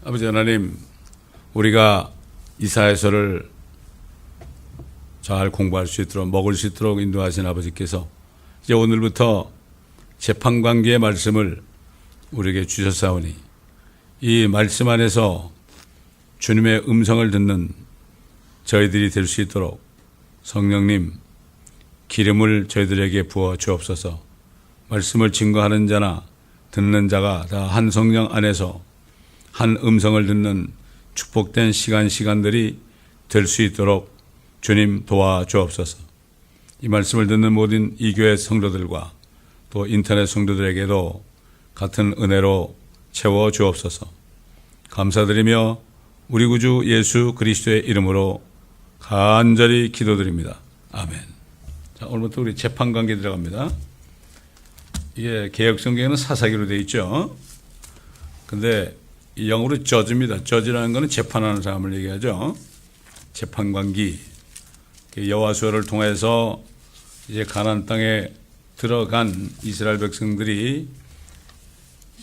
아버지 하나님, 우리가 이사야서를 잘 공부할 수 있도록, 먹을 수 있도록 인도하신 아버지께서 이제 오늘부터 재판관계의 말씀을 우리에게 주셨사오니 이 말씀 안에서 주님의 음성을 듣는 저희들이 될 수 있도록 성령님 기름을 저희들에게 부어 주옵소서. 말씀을 증거하는 자나 듣는 자가 다 한 성령 안에서 한 음성을 듣는 축복된 시간들이 될 수 있도록 주님 도와 주옵소서. 이 말씀을 듣는 모든 이 교회 성도들과 또 인터넷 성도들에게도 같은 은혜로 채워 주옵소서. 감사드리며 우리 구주 예수 그리스도의 이름으로 간절히 기도드립니다. 아멘. 자, 오늘부터 우리 재판관계 들어갑니다. 이게 개혁성경에는 사사기로 되어 있죠. 근데 이 영어로 저지입니다. 저지라는 것은 재판하는 사람을 얘기하죠. 재판관기. 여호와수아를 통해서 이제 가나안 땅에 들어간 이스라엘 백성들이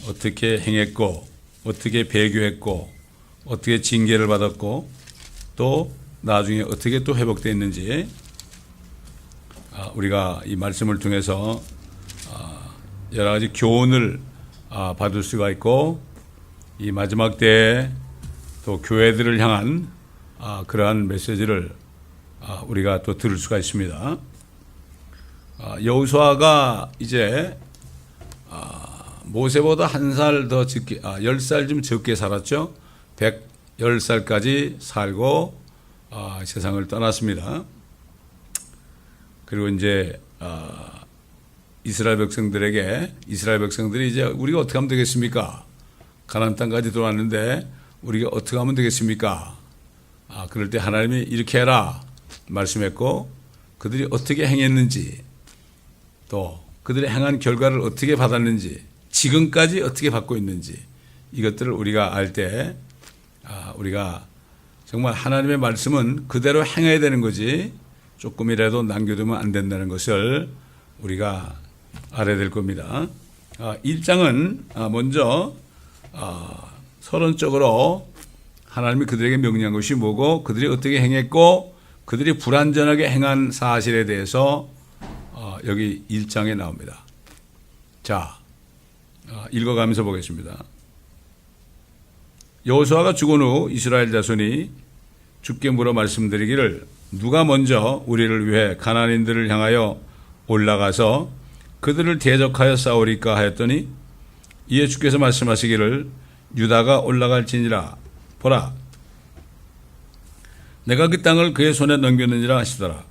어떻게 행했고, 어떻게 배교했고, 어떻게 징계를 받았고, 또 나중에 어떻게 또 회복되었는지 우리가 이 말씀을 통해서 여러 가지 교훈을 받을 수가 있고, 이 마지막 때에 또 교회들을 향한 그러한 메시지를 우리가 또 들을 수가 있습니다. 여호수아가 이제 모세보다 한 살 더 적게, 10살 좀 적게 살았죠. 110살까지 살고 세상을 떠났습니다. 그리고 이제 이스라엘 백성들이 이제 우리가 어떻게 하면 되겠습니까? 가나안 땅까지 들어왔는데 우리가 어떻게 하면 되겠습니까? 그럴 때 하나님이 이렇게 해라 말씀했고, 그들이 어떻게 행했는지, 또 그들의 행한 결과를 어떻게 받았는지, 지금까지 어떻게 받고 있는지, 이것들을 우리가 알 때 우리가 정말 하나님의 말씀은 그대로 행해야 되는 거지 조금이라도 남겨두면 안 된다는 것을 우리가 알아야 될 겁니다. 1장은 먼저 서론적으로 하나님이 그들에게 명령한 것이 뭐고, 그들이 어떻게 행했고, 그들이 불완전하게 행한 사실에 대해서 여기 1장에 나옵니다. 자, 읽어가면서 보겠습니다. 여호수아가 죽은 후 이스라엘 자손이 주께 물어 말씀드리기를, 누가 먼저 우리를 위해 가나안인들을 향하여 올라가서 그들을 대적하여 싸우리까 하였더니, 이에 주께서 말씀하시기를, 유다가 올라갈지니라. 보라, 내가 그 땅을 그의 손에 넘겼느니라 하시더라.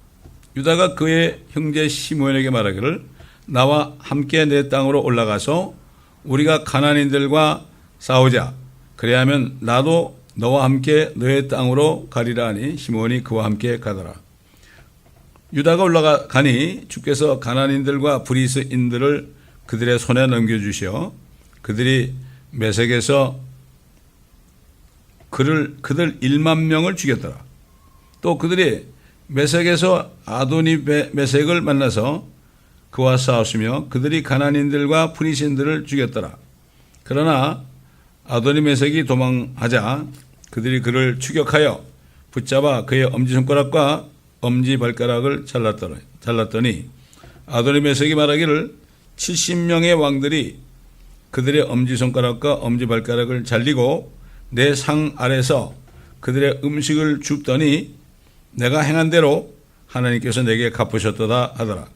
유다가 그의 형제 시므온에게 말하기를, 나와 함께 내 땅으로 올라가서 우리가 가나안인들과 싸우자. 그래야면 나도 너와 함께 너의 땅으로 가리라 하니 시므온이 그와 함께 가더라. 유다가 올라가니 주께서 가나안인들과 브리스인들을 그들의 손에 넘겨주시어 그들이 메섹에서 그들 1만 명을 죽였더라. 또 그들이 메섹에서 아도니 메섹을 만나서 그와 싸웠으며 그들이 가나안인들과 브리스인들을 죽였더라. 그러나 아도니 메섹이 도망하자 그들이 그를 추격하여 붙잡아 그의 엄지손가락과 엄지발가락을 잘랐더니 아도니 메섹이 말하기를, 70명의 왕들이 그들의 엄지손가락과 엄지발가락을 잘리고 내 상 아래서 그들의 음식을 줍더니 내가 행한 대로 하나님께서 내게 갚으셨도다 하더라.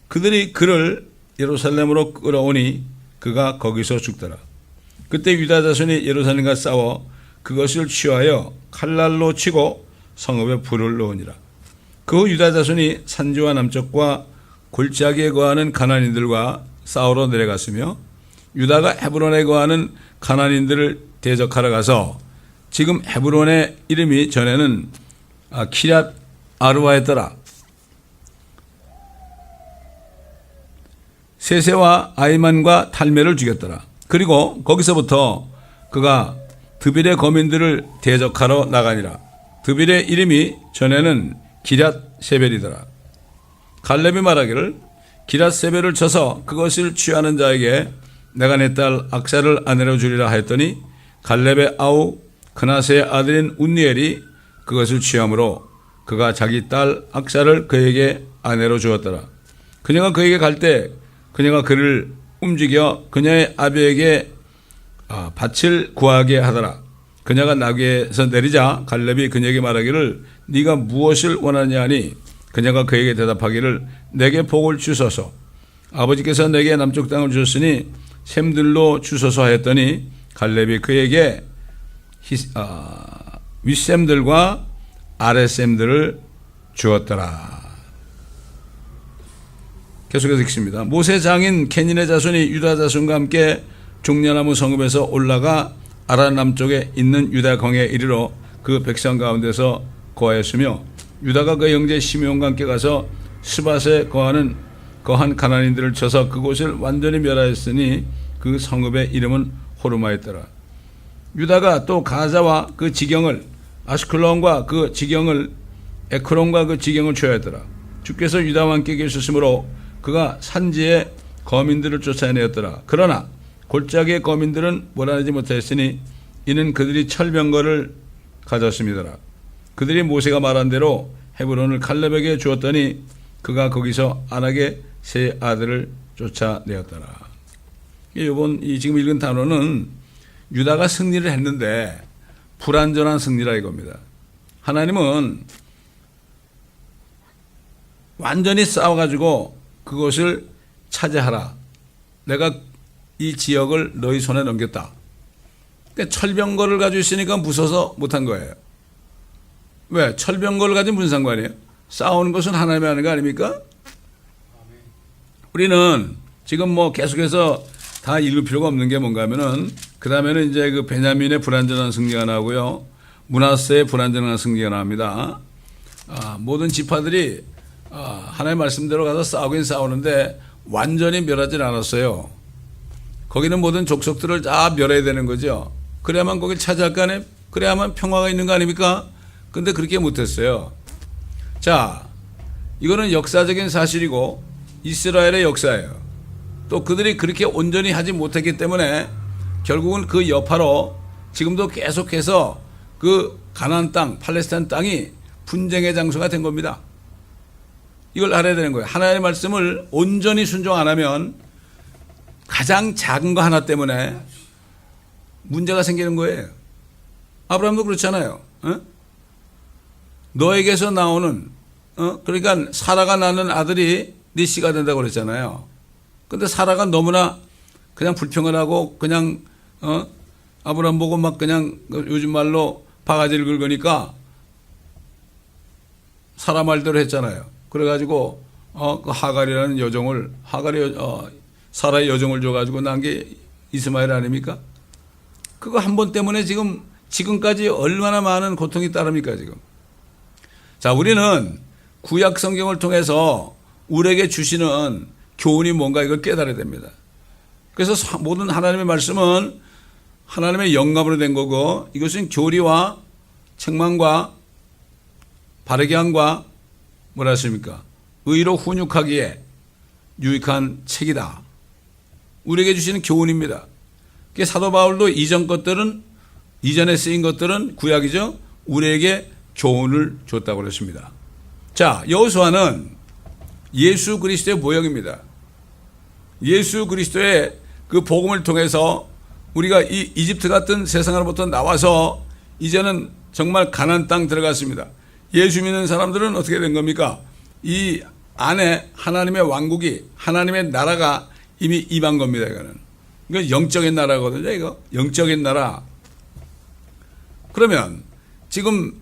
그들이 그를 예루살렘으로 끌어오니 그가 거기서 죽더라. 그때 유다 자손이 예루살렘과 싸워 그것을 취하여 칼날로 치고 성읍에 불을 넣으니라. 그 후 유다 자손이 산지와 남쪽과 골짜기에 거하는 가나안인들과 싸우러 내려갔으며, 유다가 헤브론에 거하는 가나안인들을 대적하러 가서, 지금 헤브론의 이름이 전에는 키럇 아르바였더라. 세세와 아이만과 탈메를 죽였더라. 그리고 거기서부터 그가 드빌의 거민들을 대적하러 나가니라. 드빌의 이름이 전에는 기럇 세벨이더라. 갈렙이 말하기를, 기럇 세벨을 쳐서 그것을 취하는 자에게 내가 내 딸 악사를 아내로 주리라 하였더니 갈렙의 아우 그나스의 아들인 운니엘이 그것을 취함으로 그가 자기 딸 악사를 그에게 아내로 주었더라. 그녀가 그에게 갈 때 그녀가 그를 움직여 그녀의 아비에게 밭을 구하게 하더라. 그녀가 나귀에서 내리자 갈렙이 그녀에게 말하기를 네가 무엇을 원하냐 하니 그녀가 그에게 대답하기를 내게 복을 주소서. 아버지께서 내게 남쪽 땅을 주셨으니 샘들로 주소서 하였더니 갈렙이 그에게 윗샘들과 아랫샘들을 주었더라. 계속해서 읽습니다. 모세 장인 케닌의 자손이 유다 자손과 함께 종려나무 성읍에서 올라가 아란 남쪽에 있는 유다 광야에 이르러 그 백성 가운데서 거하였으며 유다가 그 형제 시므온과 함께 가서 스밧에 거한 가나안인들을 쳐서 그곳을 완전히 멸하였으니 그 성읍의 이름은 호르마였더라. 유다가 또 가자와 그 지경을 아스클론과 그 지경을 에크론과 그 지경을 취하였더라. 주께서 유다와 함께 계셨으므로 그가 산지의 거민들을 쫓아내었더라. 그러나 골짜기의 거민들은 몰아내지 못하였으니 이는 그들이 철병거를 가졌음이더라. 그들이 모세가 말한 대로 헤브론을 칼렙에게 주었더니 그가 거기서 안악의 세 아들을 쫓아내었더라. 이번 지금 읽은 단어는 유다가 승리를 했는데 불완전한 승리라 이겁니다. 하나님은 완전히 싸워가지고 그것을 차지하라. 내가 이 지역을 너희 손에 넘겼다. 그러니까 철병거를 가지고 있으니까 무서워서 못한 거예요. 왜? 철병거를 가지고 무슨 상관이에요? 싸우는 것은 하나님이 하는 거 아닙니까? 우리는 지금 뭐 계속해서 다 읽을 필요가 없는 게 뭔가 하면은 그 다음에는 이제 그 베냐민의 불완전한 승리가 나오고요. 므낫세의 불완전한 승리가 나옵니다. 모든 지파들이 하나님의 말씀대로 가서 싸우긴 싸우는데 완전히 멸하진 않았어요. 거기는 모든 족속들을 다 멸해야 되는 거죠. 그래야만 거길 차지할 거 아니에요? 그래야만 평화가 있는 거 아닙니까? 근데 그렇게 못했어요. 자, 이거는 역사적인 사실이고 이스라엘의 역사예요. 또 그들이 그렇게 온전히 하지 못했기 때문에 결국은 그 여파로 지금도 계속해서 그 가나안 땅, 팔레스타인 땅이 분쟁의 장소가 된 겁니다. 이걸 알아야 되는 거예요. 하나님의 말씀을 온전히 순종 안 하면 가장 작은 거 하나 때문에 문제가 생기는 거예요. 아브라함도 그렇잖아요. 너에게서 나오는 그러니까 사라가 낳는 아들이 네 씨가 된다고 그랬잖아요. 근데 사라가 너무나 그냥 불평을 하고 그냥 아브라함 보고 막 그냥 요즘 말로 바가지를 긁으니까 사라 말대로 했잖아요. 그래가지고 그 하갈이라는 여종을 사라의 여종을 줘가지고 난 게 이스마엘 아닙니까? 그거 한 번 때문에 지금까지 얼마나 많은 고통이 따릅니까 지금? 자, 우리는 구약 성경을 통해서 우리에게 주시는 교훈이 뭔가 이걸 깨달아야 됩니다. 그래서 모든 하나님의 말씀은 하나님의 영감으로 된 거고 이것은 교리와 책망과 바르게 함과 뭐라 했습니까? 의로 훈육하기에 유익한 책이다. 우리에게 주시는 교훈입니다. 사도 바울도 이전에 쓰인 것들은 구약이죠. 우리에게 교훈을 줬다고 그랬습니다. 자, 여호수아는 예수 그리스도의 모형입니다. 예수 그리스도의 그 복음을 통해서 우리가 이 이집트 같은 세상으로부터 나와서 이제는 정말 가나안 땅 들어갔습니다. 예수 믿는 사람들은 어떻게 된 겁니까? 이 안에 하나님의 왕국이 하나님의 나라가 이미 임한 겁니다. 이거는 이건 영적인 나라거든요. 이거 영적인 나라. 그러면 지금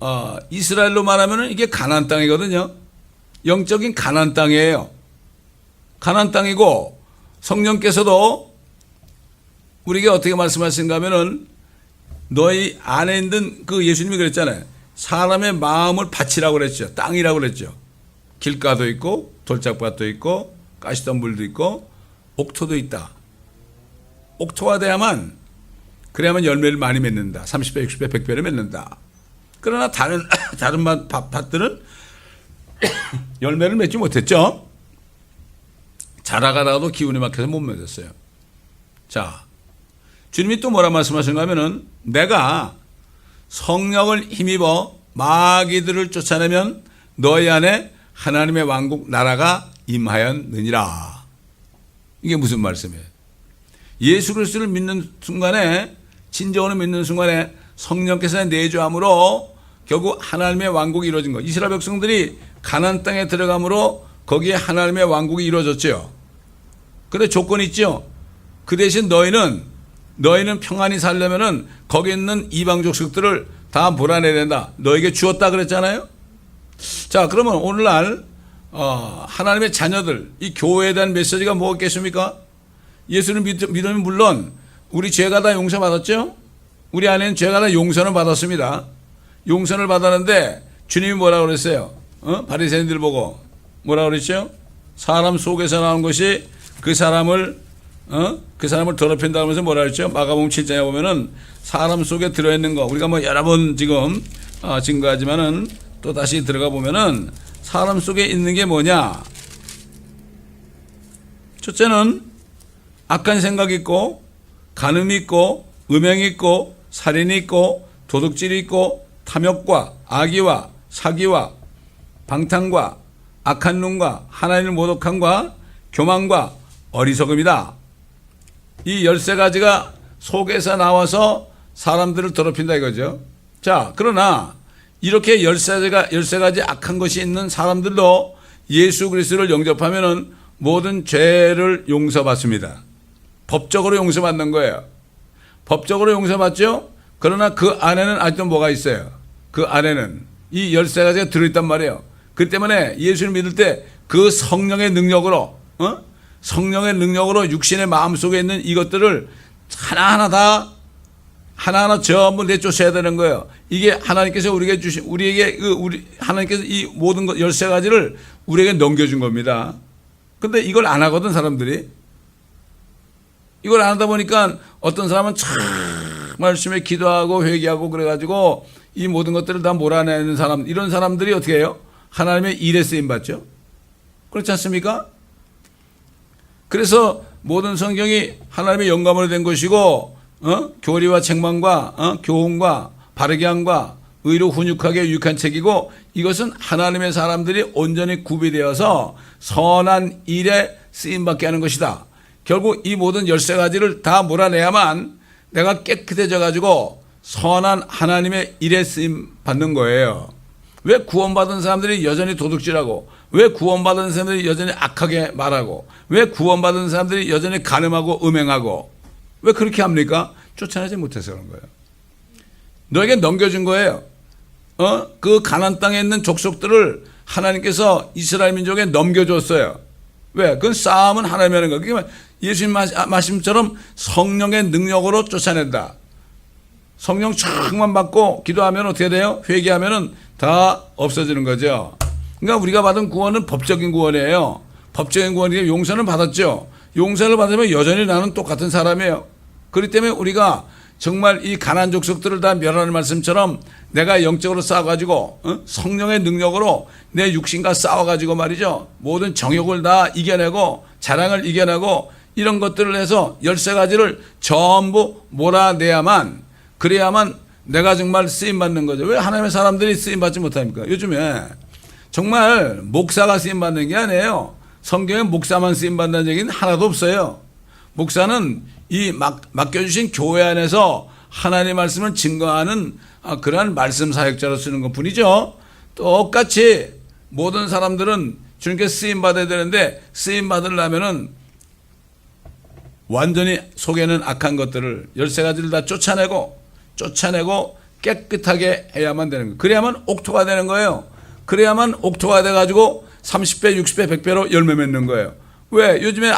이스라엘로 말하면 이게 가나안 땅이거든요. 영적인 가나안 땅이에요. 가나안 땅이고 성령께서도 우리에게 어떻게 말씀하신가 하면은 너희 안에 있는 그 예수님이 그랬잖아요. 사람의 마음을 밭이라고 그랬죠. 땅이라고 그랬죠. 길가도 있고 돌짝밭도 있고 가시덤불도 있고 옥토도 있다. 옥토가 돼야만 그래야만 열매를 많이 맺는다. 30배, 60배, 100배를 맺는다. 그러나 다른 밭들은 열매를 맺지 못했죠. 자라가다가도 기운이 막혀서 못 맺었어요. 자, 주님이 또 뭐라 말씀하시는가 하면은 내가 성령을 힘입어 마귀들을 쫓아내면 너희 안에 하나님의 왕국 나라가 임하였느니라. 이게 무슨 말씀이에요? 예수 그리스도를 믿는 순간에, 진정으로 믿는 순간에 성령께서 내주함으로 결국 하나님의 왕국이 이루어진 거. 이스라엘 백성들이 가나안 땅에 들어감으로 거기에 하나님의 왕국이 이루어졌죠. 그런데 조건이 있죠. 그 대신 너희는 평안히 살려면은 거기 있는 이방 족속들을 다 몰아내야 된다. 너에게 주었다 그랬잖아요. 자, 그러면 오늘날 하나님의 자녀들, 이 교회에 대한 메시지가 뭐겠습니까? 예수를 믿으면 물론 우리 죄가 다 용서받았죠. 우리 안에는 죄가 다 용서는 받았습니다. 용서를 받았는데 주님이 뭐라고 그랬어요? 바리새인들 보고 뭐라고 그랬죠? 사람 속에서 나온 것이 그 사람을 더럽힌다 하면서 뭐라 그랬죠? 마가복음 7장에 보면은 사람 속에 들어있는 거, 우리가 뭐 여러 번 지금 증거하지만은 또 다시 들어가 보면은 사람 속에 있는 게 뭐냐? 첫째는 악한 생각이 있고, 간음이 있고, 음행이 있고, 살인이 있고, 도둑질이 있고, 탐욕과 악의와 사기와 방탕과 악한 눈과 하나님을 모독함과 교만과 어리석음이다. 이 13가지가 속에서 나와서 사람들을 더럽힌다 이거죠. 자, 그러나 이렇게 13가지 악한 것이 있는 사람들도 예수 그리스도를 영접하면은 모든 죄를 용서받습니다. 법적으로 용서받는 거예요. 법적으로 용서받죠? 그러나 그 안에는 아직도 뭐가 있어요? 그 안에는 이 13가지가 들어있단 말이에요. 그 때문에 예수를 믿을 때 그 성령의 능력으로, 성령의 능력으로 육신의 마음속에 있는 이것들을 하나하나 전부 내쫓아야 되는 거예요. 이게 하나님께서 하나님께서 이 모든 것 13가지를 우리에게 넘겨준 겁니다. 근데 이걸 안 하거든, 사람들이. 이걸 안 하다 보니까 어떤 사람은 참 열심히 기도하고 회개하고 그래가지고 이 모든 것들을 다 몰아내는 사람, 이런 사람들이 어떻게 해요? 하나님의 일에 쓰임 받죠. 그렇지 않습니까? 그래서 모든 성경이 하나님의 영감으로 된 것이고, 교리와 책망과 교훈과 바르게 함과 의로 훈육하게 유익한 책이고, 이것은 하나님의 사람들이 온전히 구비되어서 선한 일에 쓰임받게 하는 것이다. 결국 이 모든 13가지를 다 몰아내야만 내가 깨끗해져 가지고 선한 하나님의 일에 쓰임 받는 거예요. 왜 구원받은 사람들이 여전히 도둑질하고, 왜 구원받은 사람들이 여전히 악하게 말하고, 왜 구원받은 사람들이 여전히 간음하고 음행하고, 왜 그렇게 합니까? 쫓아내지 못해서 그런 거예요. 너에게 넘겨준 거예요. 그 가나안 땅에 있는 족속들을 하나님께서 이스라엘 민족에 넘겨줬어요. 왜? 그건 싸움은 하나님이 하는 거예요. 그러니까 예수님 말씀처럼 성령의 능력으로 쫓아낸다. 성령 충만 받고 기도하면 어떻게 돼요? 회개하면은 다 없어지는 거죠. 그러니까 우리가 받은 구원은 법적인 구원이에요. 법적인 구원이에요. 용서는 받았죠. 용서를 받으면 여전히 나는 똑같은 사람이에요. 그렇기 때문에 우리가 정말 이 가나안 족속들을 다 멸하는 말씀처럼 내가 영적으로 싸워가지고 성령의 능력으로 내 육신과 싸워가지고 말이죠. 모든 정욕을 다 이겨내고 자랑을 이겨내고 이런 것들을 해서 13가지를 전부 몰아내야만, 그래야만 내가 정말 쓰임받는 거죠. 왜 하나님의 사람들이 쓰임받지 못합니까? 요즘에 정말 목사가 쓰임받는 게 아니에요. 성경에 목사만 쓰임받는 얘기는 하나도 없어요. 목사는 이 맡겨주신 교회 안에서 하나님의 말씀을 증거하는 그러한 말씀 사역자로 쓰는 것 뿐이죠. 똑같이 모든 사람들은 주님께 쓰임받아야 되는데, 쓰임받으려면은 완전히 속에는 악한 것들을 13가지를 다 쫓아내고 깨끗하게 해야만 되는 거예요. 그래야만 옥토가 되는 거예요. 그래야만 옥토가 돼가지고 30배, 60배, 100배로 열매 맺는 거예요. 왜? 요즘에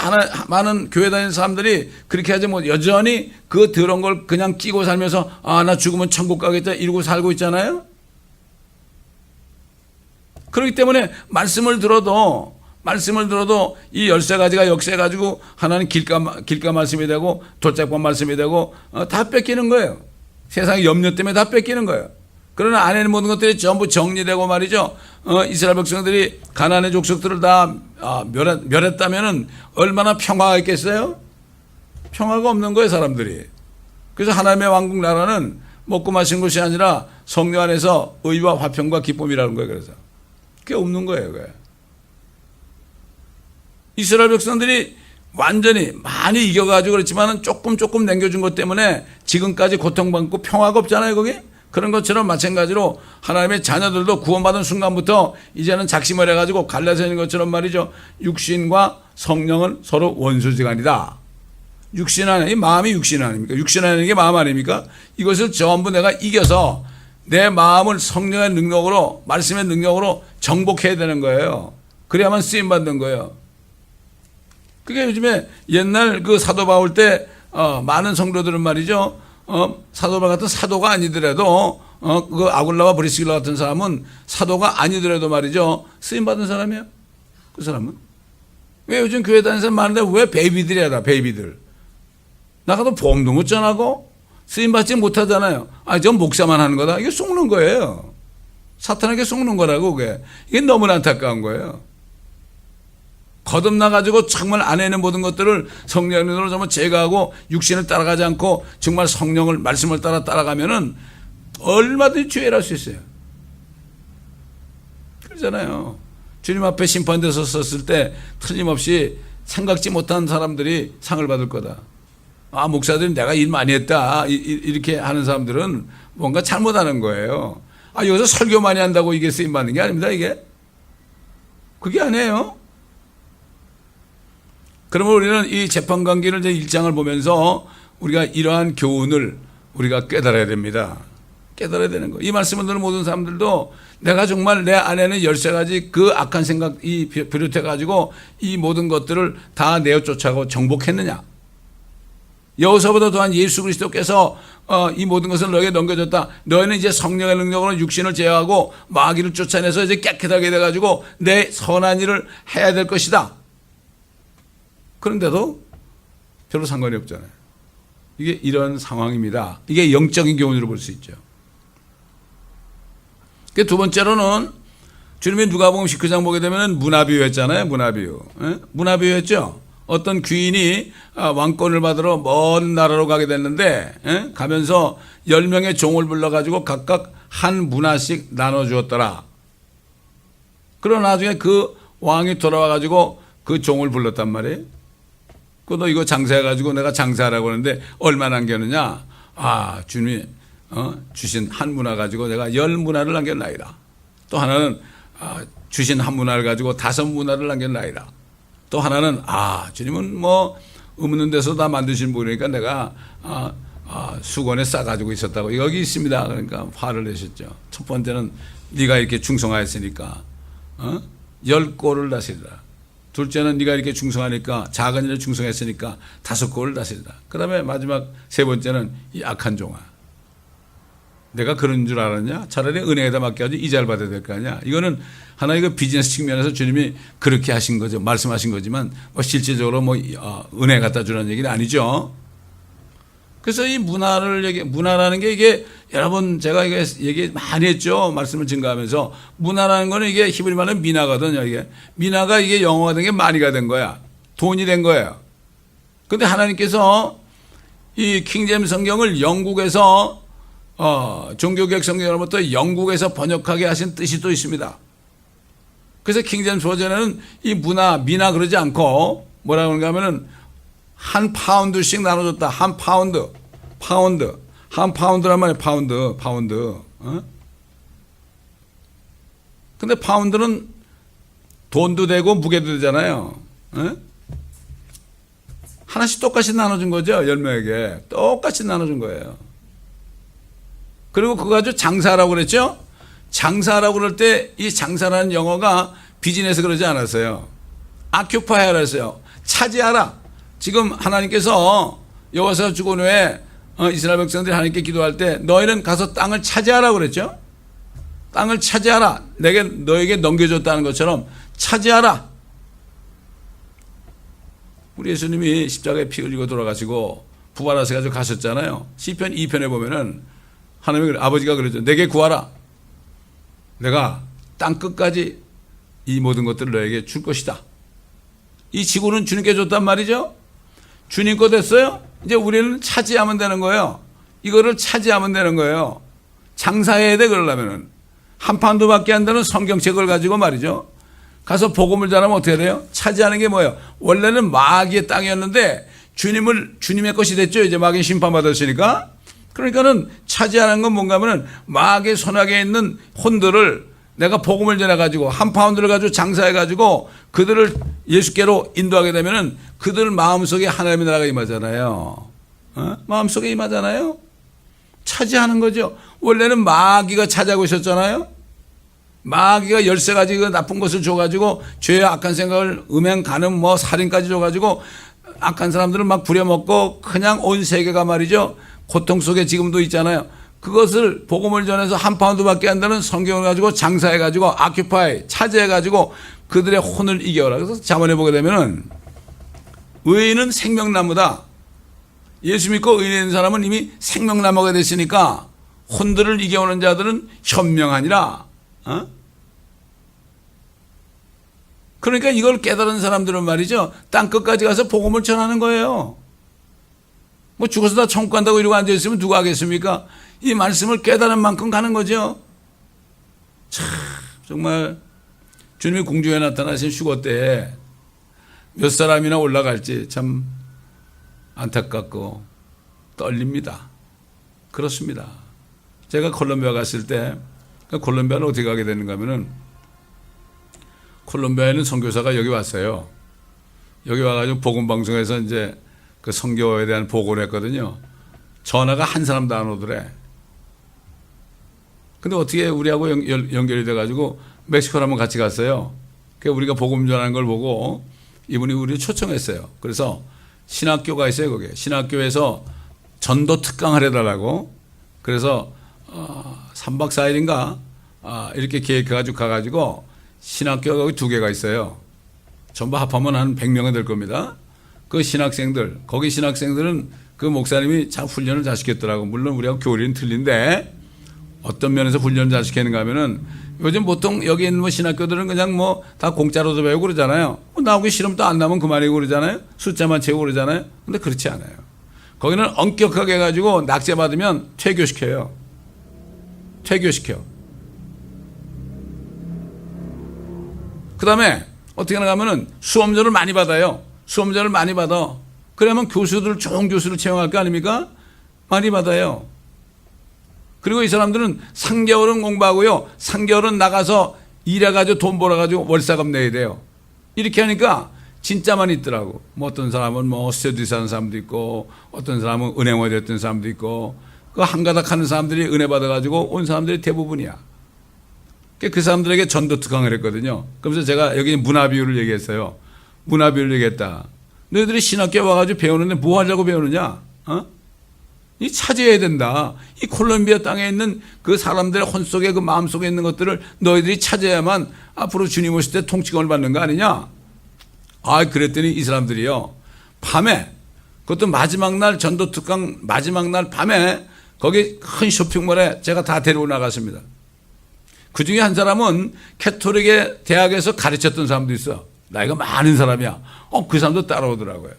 많은 교회 다니는 사람들이 그렇게 하지 못, 여전히 그 더러운 걸 그냥 끼고 살면서, 나 죽으면 천국 가겠다 이러고 살고 있잖아요. 그렇기 때문에 말씀을 들어도 이 13가지가 역세가지고 하나는 길가 말씀이 되고 돌짝반 말씀이 되고 다 뺏기는 거예요. 세상의 염려 때문에 다 뺏기는 거예요. 그러나 안에는 모든 것들이 전부 정리되고 말이죠. 이스라엘 백성들이 가나안의 족속들을 다 멸했다면은 얼마나 평화가 있겠어요? 평화가 없는 거예요, 사람들이. 그래서 하나님의 왕국 나라는 먹고 마시는 것이 아니라 성령 안에서 의와 화평과 기쁨이라는 거예요. 그래서 그게 없는 거예요. 그게. 이스라엘 백성들이 완전히 많이 이겨가지고 그렇지만 조금 남겨준 것 때문에 지금까지 고통받고 평화가 없잖아요, 거기. 그런 것처럼 마찬가지로 하나님의 자녀들도 구원받은 순간부터 이제는 작심을 해가지고 갈라서 있는 것처럼 말이죠. 육신과 성령은 서로 원수지간이다. 육신 안에, 이 마음이 육신 아닙니까? 육신 안에 있는 게 마음 아닙니까? 이것을 전부 내가 이겨서 내 마음을 성령의 능력으로, 말씀의 능력으로 정복해야 되는 거예요. 그래야만 쓰임받는 거예요. 그게 요즘에 옛날 그 사도 바울 때 많은 성도들은 말이죠. 사도 바울 같은 사도가 아니더라도 그 아굴라와 브리스길라 같은 사람은 사도가 아니더라도 말이죠. 쓰임 받은 사람이에요. 그 사람은. 왜 요즘 교회 다니는 사람 많은데 왜 베이비들이야, 베이비들. 나가도 복음도 못 전하고 쓰임 받지 못하잖아요. 아, 전 목사만 하는 거다. 이게 속는 거예요. 사탄에게 속는 거라고 그게. 이게 너무나 안타까운 거예요. 거듭나가지고 정말 안에 있는 모든 것들을 성령으로 정말 제거하고 육신을 따라가지 않고 정말 성령을, 말씀을 따라가면은 얼마든지 주의할 수 있어요. 그러잖아요. 주님 앞에 심판대에 섰을 때 틀림없이 생각지 못한 사람들이 상을 받을 거다. 아, 목사들이 내가 일 많이 했다. 이렇게 하는 사람들은 뭔가 잘못하는 거예요. 아, 여기서 설교 많이 한다고 이게 쓰임받는 게 아닙니다, 이게. 그게 아니에요. 그러면 우리는 이 재판관계를 이제 1장을 보면서 우리가 이러한 교훈을 우리가 깨달아야 됩니다. 깨달아야 되는 거. 이 말씀을 듣는 모든 사람들도 내가 정말 내 안에는 13가지 그 악한 생각이 비롯해가지고 이 모든 것들을 다 내어 쫓아가고 정복했느냐. 여호서보다 또한 예수 그리스도께서 이 모든 것을 너에게 넘겨줬다. 너희는 이제 성령의 능력으로 육신을 제어하고 마귀를 쫓아내서 이제 깨끗하게 돼가지고 내 선한 일을 해야 될 것이다. 그런데도 별로 상관이 없잖아요. 이게 이런 상황입니다. 이게 영적인 교훈으로 볼 수 있죠. 두 번째로는 주님이 누가복음 19장 보게 되면 문화비유 했잖아요. 문화비유. 문화비유 했죠. 어떤 귀인이 왕권을 받으러 먼 나라로 가게 됐는데 가면서 10명의 종을 불러가지고 각각 한 문화씩 나눠주었더라. 그러나 나중에 그 왕이 돌아와가지고 그 종을 불렀단 말이에요. 너 이거 장사해가지고 내가 장사하라고 하는데 얼마 남겼느냐? 아, 주님이 주신 한 문화 가지고 내가 10문화를 남겼나이다. 또 하나는 주신 한 문화를 가지고 5문화를 남겼나이다. 또 하나는 주님은 뭐 없는 데서 다 만드신 분이니까 내가 수건에 싸가지고 있었다고. 여기 있습니다. 그러니까 화를 내셨죠. 첫 번째는 네가 이렇게 충성하였으니까 10골을 다스리라. 둘째는 네가 이렇게 충성하니까 작은 일에 충성했으니까 5골을 다스리라. 그 다음에 마지막 세 번째는 이 악한 종아. 내가 그런 줄 알았냐? 차라리 은혜에다 맡겨야지 이자를 받아야 될 거 아니야? 이거는 하나의 그 비즈니스 측면에서 주님이 그렇게 하신 거죠. 말씀하신 거지만 뭐 실제적으로 뭐 은혜 갖다 주라는 얘기는 아니죠. 그래서 이 문화라는 게 이게 여러분 제가 이게 얘기 많이 했죠. 말씀을 증가하면서 문화라는 거는 이게 히브리 말은 미나거든요. 이게 미나가 이게 영어가 된 게 마니가 된 거야. 돈이 된 거예요. 근데 하나님께서 이 킹제임스 성경을 영국에서 종교개혁 성경으로부터 영국에서 번역하게 하신 뜻이 또 있습니다. 그래서 킹제임스 버전에는 이 미나 그러지 않고 뭐라고 하는가 하면은 한 파운드씩 나눠줬다. 한 파운드. 한 파운드란 말이에요. 파운드. 근데 파운드는 돈도 되고 무게도 되잖아요. 하나씩 똑같이 나눠준 거죠. 10명에게. 똑같이 나눠준 거예요. 그리고 그거 가지고 장사라고 그랬죠. 장사라고 그럴 때 이 장사라는 영어가 비즈니스 그러지 않았어요. 아큐파이어라 했어요. 차지하라. 지금 하나님께서 여호수아 죽은 후에 이스라엘 백성들이 하나님께 기도할 때 너희는 가서 땅을 차지하라고 그랬죠. 땅을 차지하라. 너에게 넘겨줬다는 것처럼 차지하라. 우리 예수님이 십자가에 피 흘리고 돌아가시고 부활하셔가지고 가셨잖아요. 시편 2편에 보면은 하나님이 아버지가 그러죠. 내게 구하라. 내가 땅 끝까지 이 모든 것들을 너에게 줄 것이다. 이 지구는 주님께 줬단 말이죠. 주님 거 됐어요? 이제 우리는 차지하면 되는 거예요. 이거를 차지하면 되는 거예요. 장사해야 돼, 그러려면은. 한판도밖에 안 되는 성경책을 가지고 말이죠. 가서 복음을 전하면 어떻게 돼요? 차지하는 게 뭐예요? 원래는 마귀의 땅이었는데 주님의 것이 됐죠. 이제 마귀 심판받았으니까. 그러니까는 차지하는 건 뭔가 하면은 마귀의 손아귀에 있는 혼들을 내가 복음을 전해가지고 한 파운드를 가지고 장사해가지고 그들을 예수께로 인도하게 되면은 그들 마음속에 하나님의 나라가 임하잖아요. 마음속에 임하잖아요. 차지하는 거죠. 원래는 마귀가 차지하고 있었잖아요. 마귀가 13가지 그 나쁜 것을 줘가지고 죄의 악한 생각을 음행, 간음, 살인까지 줘가지고 악한 사람들을 막 부려먹고 그냥 온 세계가 말이죠. 고통 속에 지금도 있잖아요. 그것을 복음을 전해서 한 파운드밖에 안 되는 성경을 가지고 장사해가지고 아큐파이, 차지해가지고 그들의 혼을 이겨라. 그래서 잠언에 보게 되면은 의인은 생명나무다. 예수 믿고 의인인 사람은 이미 생명나무가 됐으니까 혼들을 이겨오는 자들은 현명하니라. 그러니까 이걸 깨달은 사람들은 말이죠. 땅끝까지 가서 복음을 전하는 거예요. 뭐 죽어서 다 천국 간다고 이러고 앉아있으면 누가 하겠습니까? 이 말씀을 깨달은 만큼 가는 거죠. 참 정말 주님이 궁중에 나타나신 휴거 때에 몇 사람이나 올라갈지 참 안타깝고 떨립니다. 그렇습니다. 제가 콜롬비아 갔을 때 콜롬비아는 어떻게 가게 되는가 하면은 콜롬비아에는 선교사가 여기 왔어요. 여기 와가지고 복음방송에서 이제 그 선교에 대한 보고를 했거든요. 전화가 한 사람도 안 오더래. 근데 어떻게 우리하고 연결이 돼가지고 멕시코를 한번 같이 갔어요. 그러니까 우리가 복음 전하는 걸 보고 이분이 우리를 초청했어요. 그래서 신학교가 있어요, 거기에. 신학교에서 전도 특강을 해달라고. 그래서 3박 4일인가 이렇게 계획해가지고 가가지고 신학교가 거기 2개가 있어요. 전부 합하면 한 100명은 될 겁니다. 그 신학생들, 거기 신학생들은 그 목사님이 참 훈련을 잘 시켰더라고. 물론 우리하고 교리는 틀린데 어떤 면에서 훈련을 잘 시키는가 하면은 요즘 보통 여기 있는 뭐 신학교들은 그냥 뭐 다 공짜로도 배우고 그러잖아요. 나오기 싫으면 또 안 나오면 그만이고 그러잖아요. 숫자만 채우고 그러잖아요. 근데 그렇지 않아요. 거기는 엄격하게 해가지고 낙제받으면 퇴교시켜요. 퇴교시켜. 그 다음에 어떻게 하는가 하면은 수험료를 많이 받아요. 수험료를 많이 받아. 그러면 교수들, 좋은 교수를 채용할 거 아닙니까? 많이 받아요. 그리고 이 사람들은 3개월은 공부하고요. 3개월은 나가서 일해가지고 돈 벌어가지고 월세금 내야 돼요. 이렇게 하니까 진짜 많이 있더라고. 뭐 어떤 사람은 뭐 스튜디스 하는 사람도 있고 어떤 사람은 은행원이 됐던 사람도 있고 그 한가닥 하는 사람들이 은혜 받아가지고 온 사람들이 대부분이야. 그 사람들에게 전도 특강을 했거든요. 그러면서 제가 여기 문화비유를 얘기했어요. 문화비유를 얘기했다. 너희들이 신학교 와가지고 배우는데 뭐 하려고 배우느냐? 이 차지해야 된다. 이 콜롬비아 땅에 있는 그 사람들의 혼 속에 그 마음 속에 있는 것들을 너희들이 차지해야만 앞으로 주님 오실 때 통치권을 받는 거 아니냐? 그랬더니 이 사람들이요. 밤에, 그것도 마지막 날 전도 특강 마지막 날 밤에 거기 큰 쇼핑몰에 제가 다 데리고 나갔습니다. 그 중에 한 사람은 캐톨릭의 대학에서 가르쳤던 사람도 있어. 나이가 많은 사람이야. 그 사람도 따라오더라고요.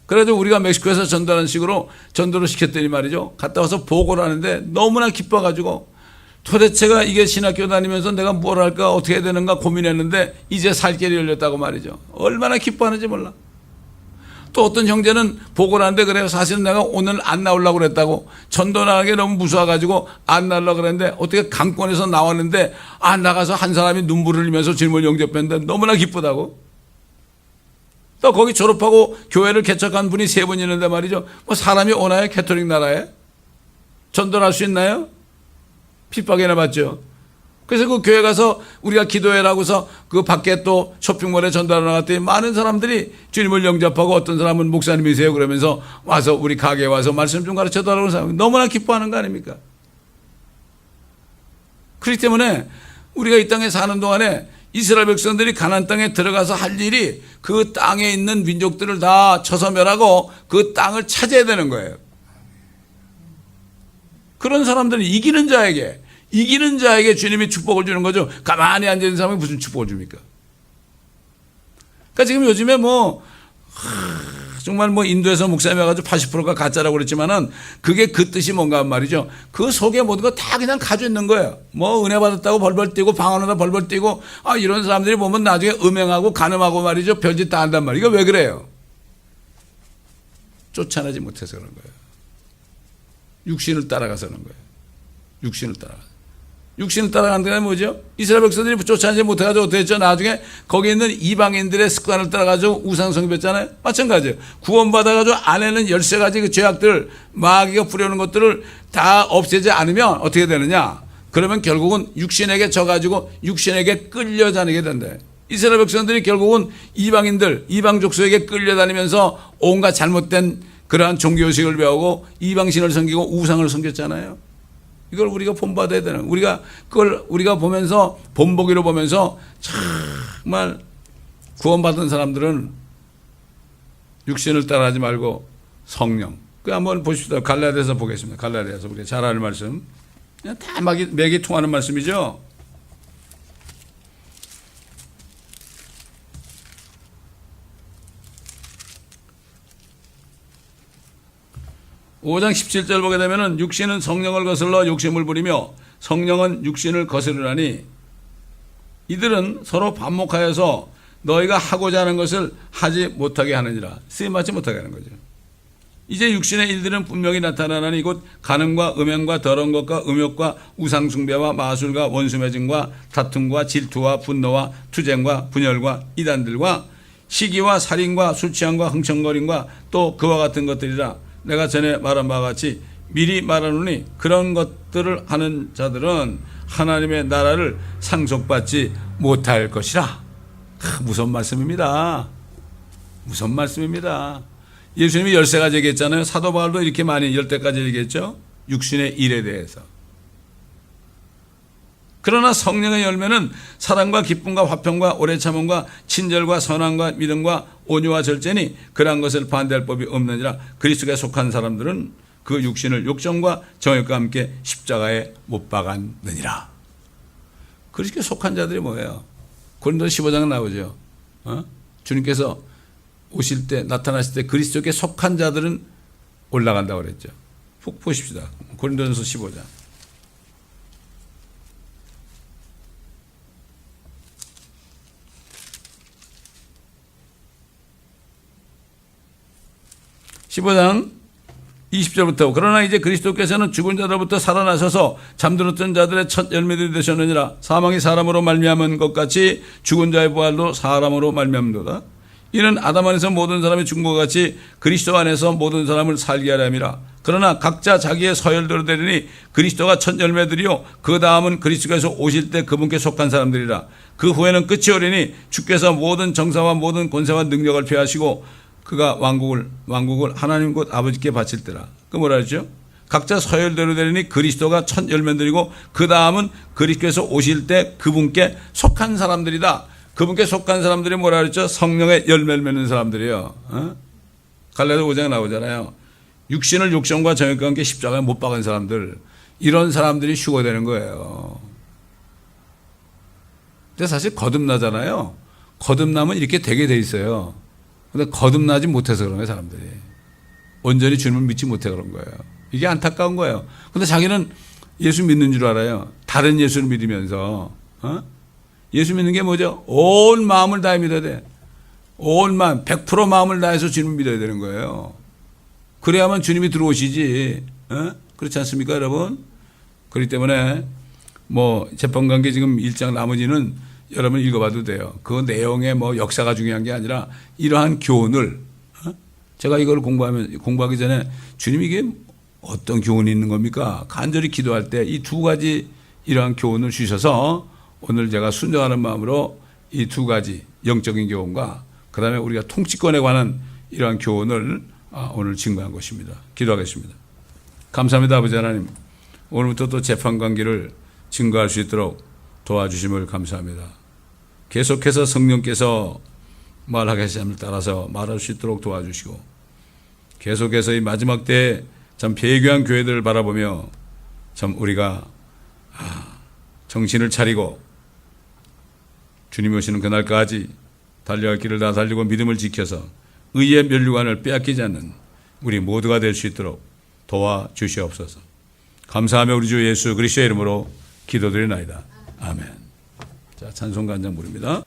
그래도 우리가 멕시코에서 전도하는 식으로 전도를 시켰더니 말이죠. 갔다 와서 보고를 하는데 너무나 기뻐가지고 도대체가 이게 신학교 다니면서 내가 뭘 할까 어떻게 해야 되는가 고민했는데 이제 살 길이 열렸다고 말이죠. 얼마나 기뻐하는지 몰라. 또 어떤 형제는 보고를 하는데 그래요. 사실은 내가 오늘 안 나오려고 그랬다고. 전도 나가는 게 너무 무서워가지고 안 나오려고 그랬는데 어떻게 강권에서 나왔는데 나가서 한 사람이 눈물을 흘리면서 질문 영접했는데 너무나 기쁘다고. 또 거기 졸업하고 교회를 개척한 분이 3분 있는데 말이죠. 뭐 사람이 오나요? 캐톨릭 나라에? 전도를 할 수 있나요? 핍박이나 받죠. 그래서 그 교회 가서 우리가 기도해라고서 그 밖에 또 쇼핑몰에 전도하러 나갔더니 많은 사람들이 주님을 영접하고 어떤 사람은 목사님이세요 그러면서 와서 우리 가게에 와서 말씀 좀 가르쳐달라고 사람이 너무나 기뻐하는 거 아닙니까? 그렇기 때문에 우리가 이 땅에 사는 동안에 이스라엘 백성들이 가나안 땅에 들어가서 할 일이 그 땅에 있는 민족들을 다 쳐서멸하고 그 땅을 차지해야 되는 거예요. 그런 사람들은 이기는 자에게 주님이 축복을 주는 거죠. 가만히 앉아있는 사람이 무슨 축복을 줍니까? 그러니까 지금 요즘에 정말 뭐 인도에서 목사님이 와가지고 80%가 가짜라고 그랬지만은 그게 그 뜻이 뭔가 말이죠. 그 속에 모든 거 다 그냥 가지고 있는 거예요. 뭐 은혜 받았다고 벌벌 뛰고 방언하다 벌벌 뛰고 이런 사람들이 보면 나중에 음행하고 간음하고 말이죠. 별짓 다 한단 말이에요. 이거 왜 그래요? 쫓아내지 못해서 그런 거예요. 육신을 따라가서 그런 거예요. 육신을 따라간다는 게 뭐죠? 이스라엘 백성들이 쫓아내지 못해가지고 어떻게 했죠? 나중에 거기 있는 이방인들의 습관을 따라가지고 우상성 뵀잖아요. 마찬가지예요. 구원받아가지고 안에는 13가지 그 죄악들, 마귀가 부려오는 것들을 다 없애지 않으면 어떻게 되느냐? 그러면 결국은 육신에게 져가지고 육신에게 끌려다니게 된다. 이스라엘 백성들이 결국은 이방인들, 이방 족속에게 끌려다니면서 온갖 잘못된 그러한 종교의식을 배우고 이방신을 섬기고 우상을 섬겼잖아요. 이걸 우리가 본받아야 되는, 그걸 우리가 보면서 본보기로 보면서 정말 구원받은 사람들은 육신을 따라하지 말고 성령. 그 한번 보십시다. 갈라디아서 보겠습니다. 갈라디아서 우리가 잘 아는 말씀. 그냥 다 맥이 통하는 말씀이죠. (5장 17절) 보게 되면은 육신은 성령을 거슬러 욕심을 부리며 성령은 육신을 거스르나니 이들은 서로 반목하여서 너희가 하고자 하는 것을 하지 못하게 하느니라. 쓰임받지 못하게 하는 거죠. 이제 육신의 일들은 분명히 나타나나니 곧 간음과 음행과 더러운 것과 음욕과 우상숭배와 마술과 원수매증과 다툼과 질투와 분노와 투쟁과 분열과 이단들과 시기와 살인과 술취함과 흥청거림과 또 그와 같은 것들이라. 내가 전에 말한 바와 같이 미리 말하노니 그런 것들을 하는 자들은 하나님의 나라를 상속받지 못할 것이라. 무서운 말씀입니다. 무서운 말씀입니다. 예수님이 13가지 얘기했잖아요. 사도 바울도 이렇게 많이 10대까지 얘기했죠. 육신의 일에 대해서. 그러나 성령의 열매는 사랑과 기쁨과 화평과 오래 참음과 친절과 선함과 믿음과 온유와 절제니 그러한 것을 반대할 법이 없느니라. 그리스도에 속한 사람들은 그 육신을 욕정과 정욕과 함께 십자가에 못 박았느니라. 그리스도에 속한 자들이 뭐예요? 고린도서 15장 나오죠. 주님께서 오실 때, 나타나실 때 그리스도께 속한 자들은 올라간다고 그랬죠. 푹 보십시다. 고린도전서 15장. (15장) 20절부터 그러나 이제 그리스도께서는 죽은 자들부터 살아나셔서 잠들었던 자들의 첫 열매들이 되셨느니라. 사망이 사람으로 말미암은 것 같이 죽은 자의 부활도 사람으로 말미암도다. 이는 아담 안에서 모든 사람이 죽은 것 같이 그리스도 안에서 모든 사람을 살게 하려 함이라. 그러나 각자 자기의 서열대로 되리니 그리스도가 첫 열매들이요 그 다음은 그리스도께서 오실 때 그분께 속한 사람들이라. 그 후에는 끝이 오리니 주께서 모든 정사와 모든 권세와 능력을 폐하시고 그가 왕국을 하나님 곧 아버지께 바칠 때라. 그 뭐라 했죠? 각자 서열대로 되리니 그리스도가 첫 열매들이고 그 다음은 그리스도께서 오실 때 그분께 속한 사람들이다. 그분께 속한 사람들이 뭐라 그랬죠? 성령의 열매를 맺는 사람들이요. 갈라디아 5장에 나오잖아요. 육신을 욕심과 정욕과 함께 십자가에 못 박은 사람들, 이런 사람들이 휴거되는 거예요. 근데 사실 거듭나잖아요. 거듭나면 이렇게 되게 돼 있어요. 근데 거듭나지 못해서 그런 거예요, 사람들이. 온전히 주님을 믿지 못해 그런 거예요. 이게 안타까운 거예요. 근데 자기는 예수 믿는 줄 알아요. 다른 예수를 믿으면서. 예수 믿는 게 뭐죠? 온 마음을 다해 믿어야 돼. 온 마음, 100% 마음을 다해서 주님을 믿어야 되는 거예요. 그래야만 주님이 들어오시지. 그렇지 않습니까, 여러분? 그렇기 때문에 뭐 재판관계 지금 1장 나머지는 여러분 읽어봐도 돼요. 그 내용의 뭐 역사가 중요한 게 아니라 이러한 교훈을, 제가 이걸 공부하기 전에 주님 이게 어떤 교훈이 있는 겁니까? 간절히 기도할 때 이 두 가지 이러한 교훈을 주셔서 오늘 제가 순종하는 마음으로 이 두 가지 영적인 교훈과 그 다음에 우리가 통치권에 관한 이러한 교훈을 오늘 증거한 것입니다. 기도하겠습니다. 감사합니다, 아버지 하나님. 오늘부터 또 재판관계를 증거할 수 있도록 도와주심을 감사합니다. 계속해서 성령께서 말하게 하심을 따라서 말할 수 있도록 도와주시고 계속해서 이 마지막 때에 참 배교한 교회들을 바라보며 참 우리가 정신을 차리고 주님이 오시는 그날까지 달려갈 길을 다 달리고 믿음을 지켜서 의의 면류관을 빼앗기지 않는 우리 모두가 될 수 있도록 도와주시옵소서. 감사하며 우리 주 예수 그리스도의 이름으로 기도드리나이다. 아멘. 자, 찬송가 한 장 부릅니다.